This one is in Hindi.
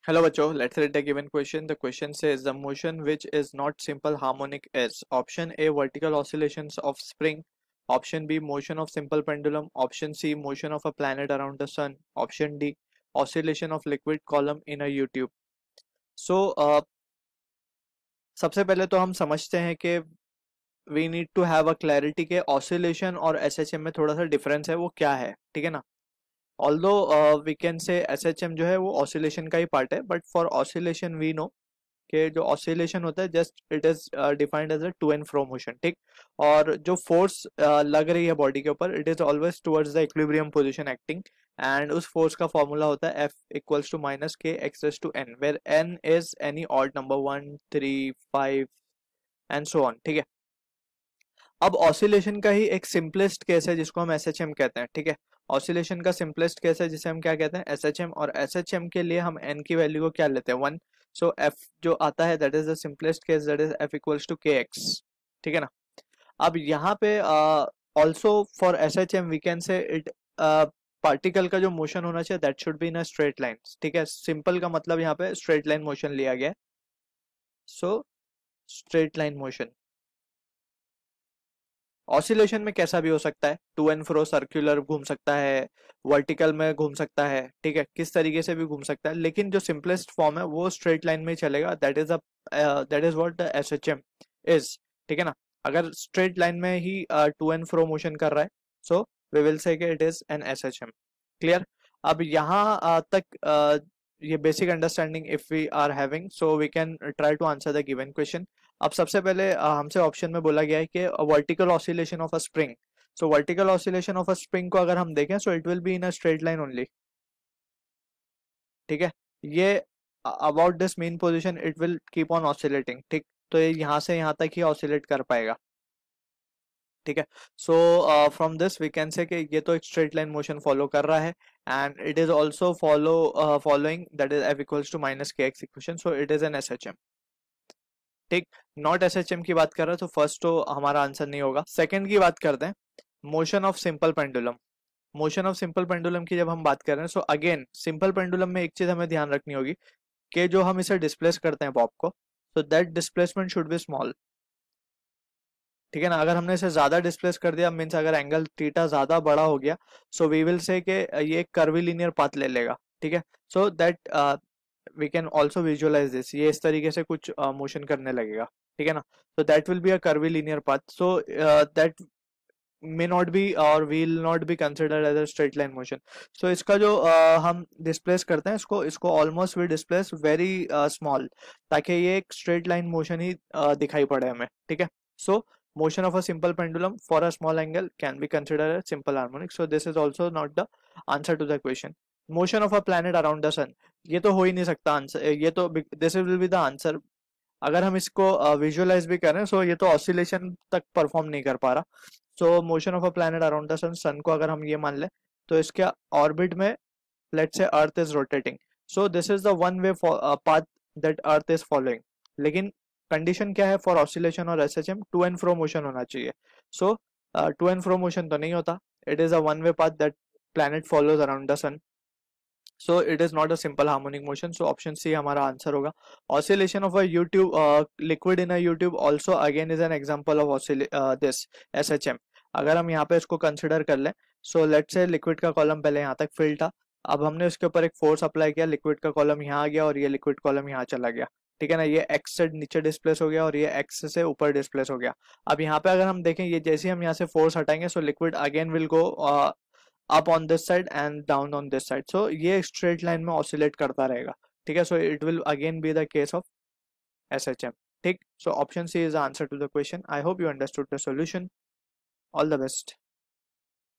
Hello बच्चों, let's read the given question. The question says the motion which is not simple harmonic is option A vertical oscillations of spring, option B motion of simple pendulum, option C motion of a planet around the sun, option D oscillation of liquid column in a U-tube. So सबसे पहले तो हम समझते हैं कि we need to have a clarity के ऑसिलेशन और एसएचएम में थोड़ा सा डिफरेंस है, वो क्या है, ठीक है ना. Although we can say SHM जो है वो ऑसिलेशन का ही पार्ट है, but for oscillation we know कि जो ऑसिलेशन होता है just it is defined as a to and fro motion, ठीक. और जो फोर्स लग रही है बॉडी के ऊपर, it is always towards the equilibrium position acting, and उस फोर्स का फॉर्मूला होता है F equals to minus K X raise to N, where N is any odd number 1 3 5 and so on, ठीक है. अब ऑसिलेशन का ही एक सिंपलेस्ट केस है जिसको हम एसएचएम कहते हैं, ठीक है. ऑसिलेशन का सिंपलेस्ट केस है जिसे हम क्या कहते हैं, एसएचएम. और एसएचएम के लिए हम एन की वैल्यू को क्या लेते हैं, 1. सो एफ जो आता है that is the simplest case, that is F equals to K X, ठीक है ना. अब यहाँ पे also for SHM we can say it particle का जो मोशन होना चाहिए that should be in a straight line, ठीक है. सिंपल का मतलब यहाँ पे स्ट्रेट लाइन मोशन लिया गया है. So straight line motion. Oscillation में कैसा भी हो सकता है, टू एंड फ्रो सर्कुलर घूम सकता है, वर्टिकल में घूम सकता है, ठीक है, किस तरीके से भी घूम सकता है, लेकिन जो सिंपलेस्ट फॉर्म है वो स्ट्रेट लाइन में ही चलेगा. That is what the SHM is, ठीक है ना. अगर स्ट्रेट लाइन में ही टू एंड फ्रो मोशन कर रहा है, so we will say it is an SHM. Clear. अब यहाँ तक ये basic understanding if we are having, so we can try to answer the given question. अब सबसे पहले हमसे ऑप्शन में बोला गया है कि vertical oscillation of a spring. So vertical oscillation of a spring को अगर हम देखें, so it will be in a straight line only, ठीक है. ये about this main position it will keep on oscillating, ठीक. तो ये यहाँ से यहाँ तक ही ऑसिलेट कर पाएगा, ठीक है. So from this we can say कि ये तो एक स्ट्रेट लाइन मोशन फॉलो कर रहा है, and it is also following that is F equals to minus K x equation, so it is an SHM, ठीक. नॉट एसएचएम की बात कर रहे हैं तो फर्स्ट तो हमारा आंसर नहीं होगा. सेकंड की बात करते हैं, motion of simple pendulum. Motion of simple pendulum की जब हम बात कर रहे हैं, सो अगेन सिंपल पेंडुलम में एक चीज हमें ध्यान रखनी होगी कि जो हम इसे डिस्प्लेस करते हैं बॉब को, so that displacement should be small, ठीक है ना. अगर हमने इसे ज्यादा डिस्प्लेस कर दिया, मीन्स अगर एंगल थीटा ज्यादा बड़ा हो गया, सो वी विल से कि ये एक कर्वीलिनियर पाथ ले लेगा, ठीक है. So that we can also visualize this, ये इस तरीके से कुछ मोशन करने लगेगा, ठीक है ना. so that will be a curvilinear path, so that may not be or will not be considered as a straight line motion. so इसका जो हम डिस्प्लेस करते हैं, इसको almost we displace very small, ताकि ये एक स्ट्रेट लाइन मोशन ही दिखाई पड़े हमें, ठीक है. so motion of a simple pendulum for a small angle can be considered a simple harmonic, so this is also not the answer to the question. motion of a planet around the sun, ये तो हो ही नहीं सकता आंसर, ये तो this will be the answer. अगर हम इसको विजुअलाइज भी करें, सो ये तो ऑसिलेशन तक परफॉर्म नहीं कर पा रहा. So motion of a planet around the sun, sun को अगर हम ये मान लें तो इसके ऑर्बिट में let's say earth is rotating, so this is the one way path that earth is following. लेकिन कंडीशन क्या है फॉर ऑसिलेशन और SHM, to and fro motion होना चाहिए. So to and fro motion तो नहीं होता, it is a one way path that planet follows around the sun, so it is not a simple harmonic motion, so option C हमारा आंसर होगा. oscillation of a U-tube liquid in a U-tube also again is an example of this SHM. अगर हम यहाँ पे इसको कंसिडर कर लें, so let's say लिक्विड का कॉलम पहले यहाँ तक फिल था, अब हमने उसके ऊपर एक फोर्स अप्लाई किया, लिक्विड का कॉलम यहाँ आ गया और ये लिक्विड कॉलम यहाँ चला गया, ठीक है ना. ये एक्स से नीचे डिस्प्लेस हो गया और ये एक्स से ऊपर डिस्प्लेस हो गया. अब यहाँ पे अगर हम देखें, ये जैसे हम यहाँ से फोर्स हटाएंगे, so liquid again will go up on this side and down on this side, so ये straight line में oscillate करता रहेगा, ठीक है. so it will again be the case of SHM, ठीक. so option C is the answer to the question. I hope you understood the solution. All the best.